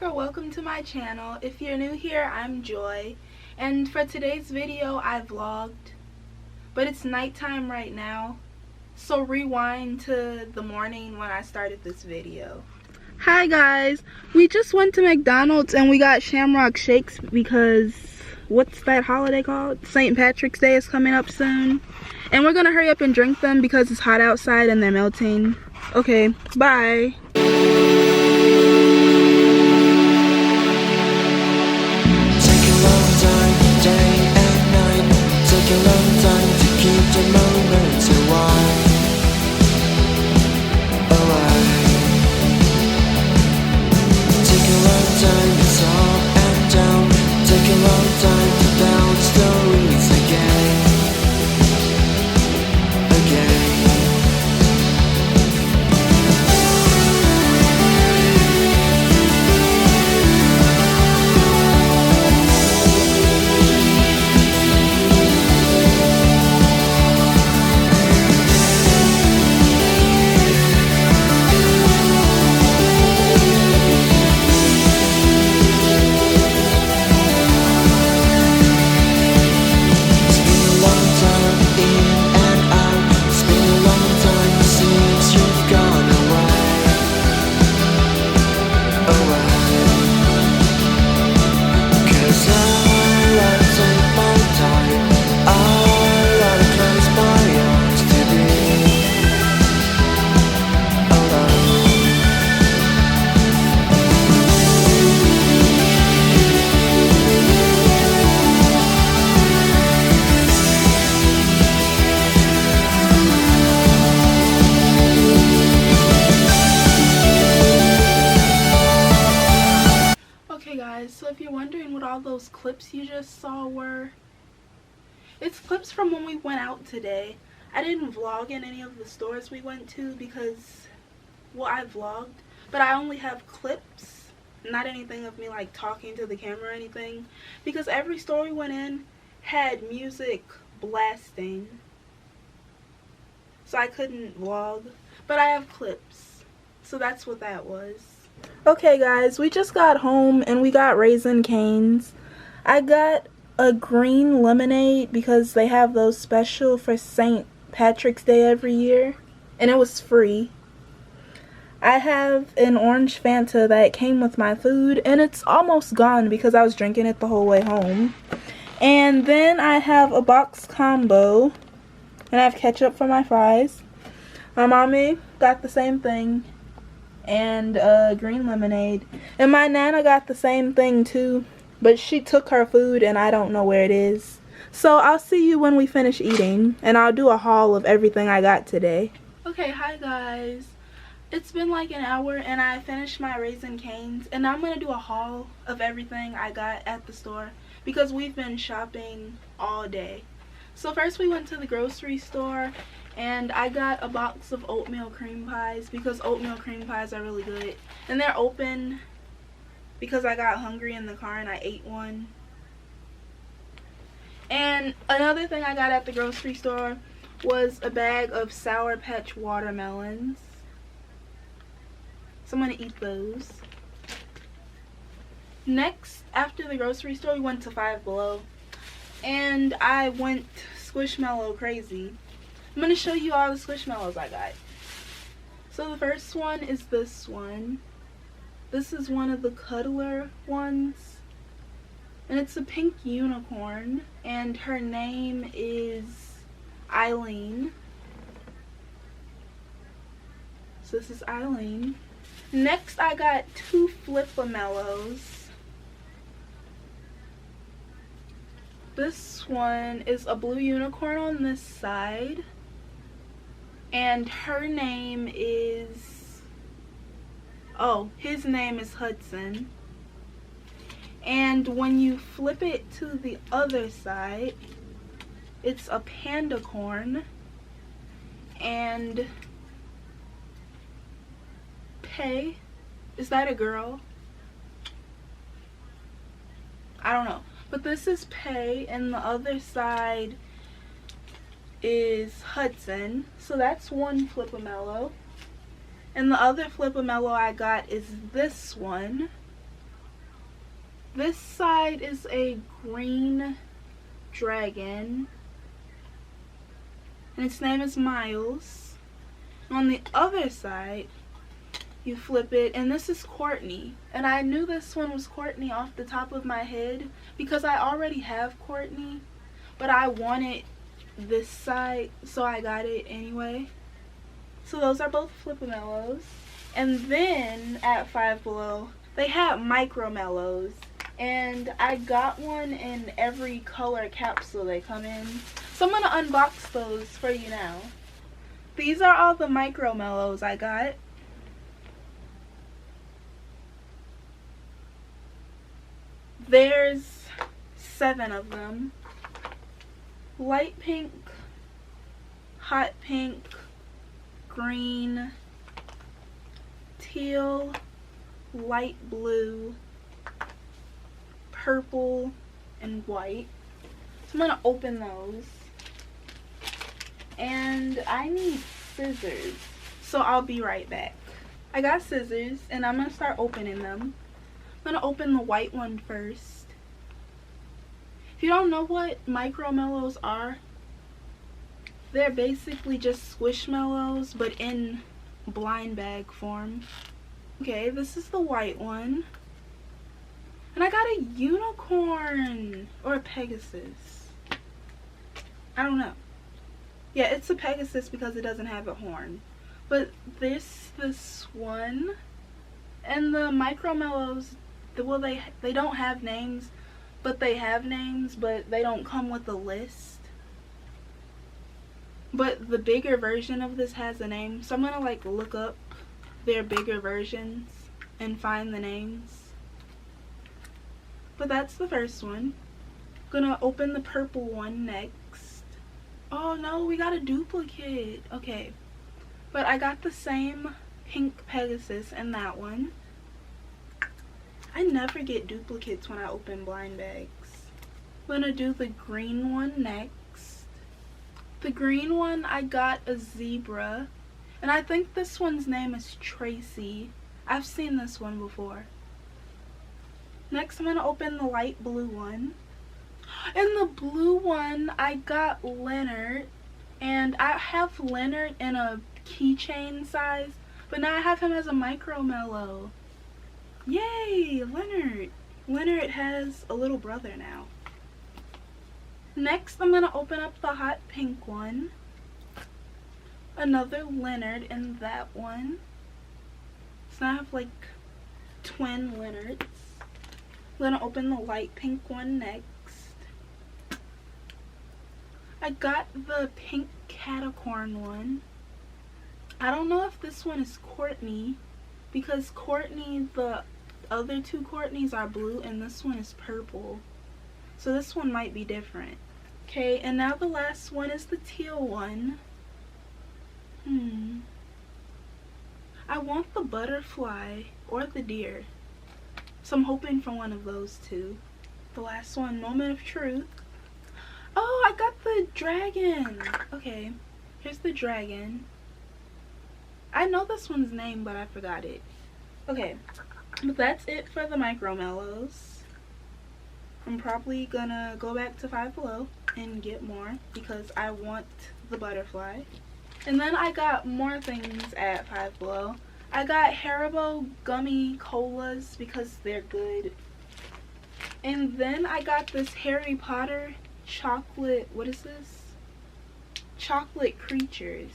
back or welcome to my channel. If you're new here, I'm Joy, and for today's video I vlogged, but it's nighttime right now, so rewind to the morning when I started this video. Hi guys, we just went to McDonald's and we got Shamrock Shakes because what's that holiday called? St. Patrick's Day is coming up soon, and we're gonna hurry up and drink them because it's hot outside and they're melting. Okay, bye. A long time to keep the moments away. Take a long time to up and down. Take a long time to tell the stories again. So if you're wondering what all those clips you just saw were, it's clips from when we went out today. I didn't vlog in any of the stores we went to because, well, I vlogged, but I only have clips, not anything of me like talking to the camera or anything, because every store we went in had music blasting, so I couldn't vlog, but I have clips, so that's what that was. Okay guys, we just got home and we got Raisin Canes. I got a green lemonade because they have those special for St. Patrick's Day every year, and it was free. I have an orange Fanta that came with my food and it's almost gone because I was drinking it the whole way home. And then I have a box combo and I have ketchup for my fries. My mommy got the same thing, and green lemonade, and my nana got the same thing too, but she took her food and I don't know where it is. So I'll see you when we finish eating, and I'll do a haul of everything I got today. Okay, hi guys, it's been like an hour and I finished my Raisin Canes, and I'm gonna do a haul of everything I got at the store because we've been shopping all day. So first we went to the grocery store and I got a box of oatmeal cream pies because oatmeal cream pies are really good, and they're open because I got hungry in the car and I ate one. And another thing I got at the grocery store was a bag of Sour Patch watermelons, so I'm gonna eat those. Next, after the grocery store, we went to Five Below and I went Squishmallow crazy. I'm going to show you all the Squishmallows I got. So the first one is this one. This is one of the cuddler ones, and it's a pink unicorn, and her name is Eileen. So this is Eileen. Next I got two Flipamellos. This one is a blue unicorn on this side, and her name is, his name is Hudson. And when you flip it to the other side, it's a panda corn, and Pay, is that a girl? I don't know. But this is Pay, and the other side is Hudson. So that's one Flipamello. And the other Flipamello I got is this one. This side is a green dragon, and its name is Miles. On the other side, you flip it, and this is Courtney. And I knew this one was Courtney off the top of my head because I already have Courtney, but I wanted this side, so I got it anyway. So those are both Flip-A-Mellows. And then at Five Below, they had Micro Mellows, and I got one in every color capsule they come in. So I'm gonna unbox those for you now. These are all the Micro Mellows I got. There's 7 of them. Light pink, hot pink, green, teal, light blue, purple, and white. So I'm gonna open those. And I need scissors, so I'll be right back. I got scissors, and I'm gonna start opening them. I'm gonna open the white one first. If you don't know what Micro Mellows are, they're basically just Squishmallows, but in blind bag form. Okay, this is the white one. And I got a unicorn, or a Pegasus. I don't know. Yeah, it's a Pegasus because it doesn't have a horn. But this one, and the Micro Mellows, well, they don't have names, but they have names, but they don't come with a list. But the bigger version of this has a name, so I'm gonna like look up their bigger versions and find the names. But that's the first one. Gonna open the purple one next. Oh no, we got a duplicate. Okay, but I got the same pink Pegasus in that one. I never get duplicates when I open blind bags. I'm gonna do the green one next. The green one, I got a zebra, and I think this one's name is Tracy. I've seen this one before. Next, I'm gonna open the light blue one. In the blue one, I got Leonard, and I have Leonard in a keychain size, but now I have him as a Micro Mellow. Yay, Leonard! Leonard has a little brother now. Next, I'm gonna open up the hot pink one. Another Leonard in that one. So I have like twin Leonards. I'm gonna open the light pink one next. I got the pink catacorn one. I don't know if this one is Courtney, because Courtney, the other 2 Courtneys are blue and this one is purple. So this one might be different. Okay, and now the last one is the teal one. I want the butterfly or the deer. So I'm hoping for one of those 2. The last one, moment of truth. Oh, I got the dragon. Okay, here's the dragon. I know this one's name, but I forgot it. Okay, but that's it for the Micro Mellows. I'm probably gonna go back to Five Below and get more because I want the butterfly. And then I got more things at Five Below. I got Haribo gummy colas because they're good. And then I got this Harry Potter chocolate, what is this? Chocolate creatures.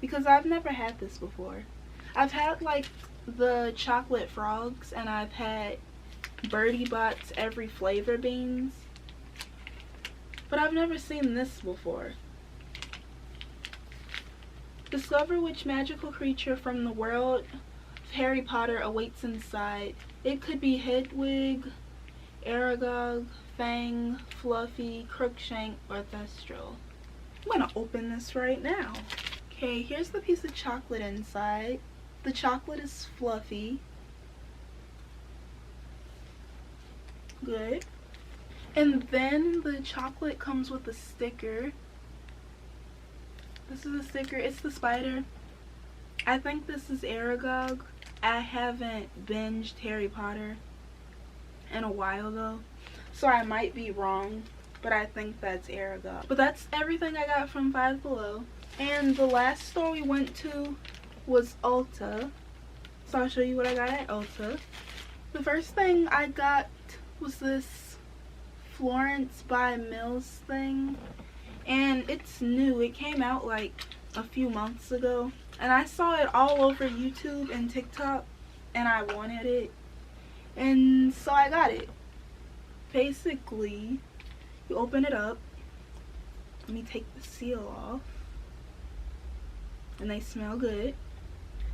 Because I've never had this before. I've had like the chocolate frogs, and I've had Birdie Bot's every flavor beans, but I've never seen this before. Discover which magical creature from the world of Harry Potter awaits inside. It could be Hedwig, Aragog, Fang, Fluffy, Crookshank, or Thestral. I'm gonna open this right now. Okay, here's the piece of chocolate inside. The chocolate is fluffy. Good. And then the chocolate comes with a sticker. This is a sticker. It's the spider. I think this is Aragog. I haven't binged Harry Potter. in a while though, so I might be wrong, but I think that's Aragon. But that's everything I got from Five Below. And the last store we went to was Ulta, so I'll show you what I got at Ulta. The first thing I got was this Florence by Mills thing, and it's new. It came out like a few months ago, and I saw it all over YouTube and TikTok, and I wanted it, and so I got it. Basically, you open it up. Let me take the seal off. And they smell good. It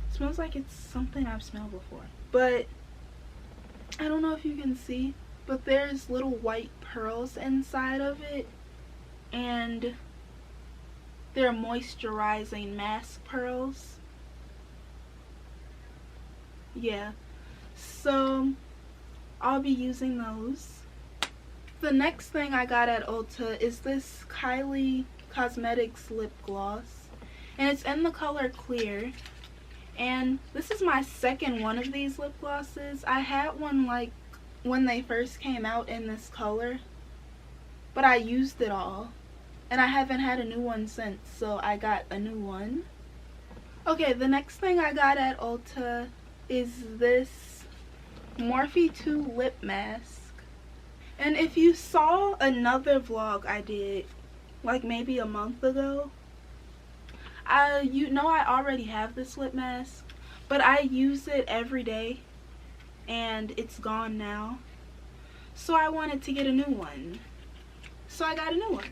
smells like it's something I've smelled before, but I don't know if you can see, but there's little white pearls inside of it, and they're moisturizing mask pearls. Yeah, so I'll be using those. The next thing I got at Ulta is this Kylie Cosmetics lip gloss, and it's in the color clear. And this is my second one of these lip glosses. I had one like when they first came out in this color, but I used it all, and I haven't had a new one since, so I got a new one. Okay, the next thing I got at Ulta is this Morphe 2 lip mask. And if you saw another vlog I did like maybe a month ago, you know I already have this lip mask, but I use it every day and it's gone now, so I wanted to get a new one, so I got a new one.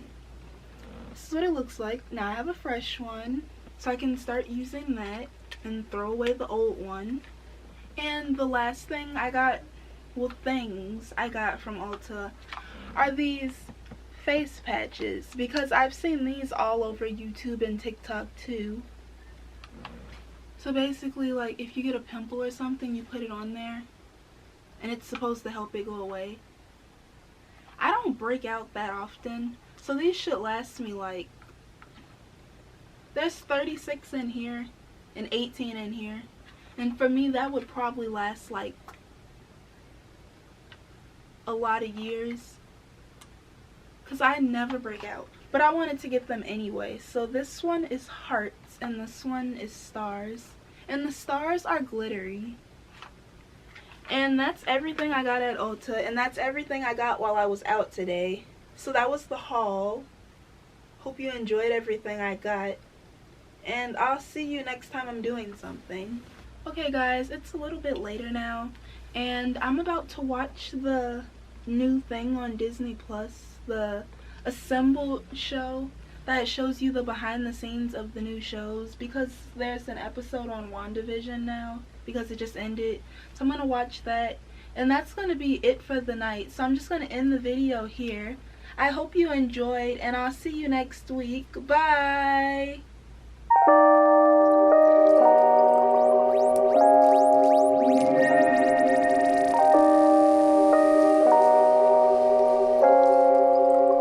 This is what it looks like. Now I have a fresh one, so I can start using that and throw away the old one. And the last thing I got, well, things I got from Ulta are these face patches, because I've seen these all over YouTube and TikTok too. So basically, like, if you get a pimple or something, you put it on there and it's supposed to help it go away. I don't break out that often, so these should last me like, there's 36 in here and 18 in here, and for me that would probably last like a lot of years, because I never break out. But I wanted to get them anyway. So this one is hearts and this one is stars, and the stars are glittery. And that's everything I got at Ulta, and that's everything I got while I was out today. So that was the haul. Hope you enjoyed everything I got, and I'll see you next time I'm doing something. Okay guys, it's a little bit later now, and I'm about to watch the new thing on Disney Plus, the Assemble show that shows you the behind the scenes of the new shows, because there's an episode on WandaVision now because it just ended. So I'm gonna watch that, and that's gonna be it for the night. So I'm just gonna end the video here. I hope you enjoyed, and I'll see you next week. Bye.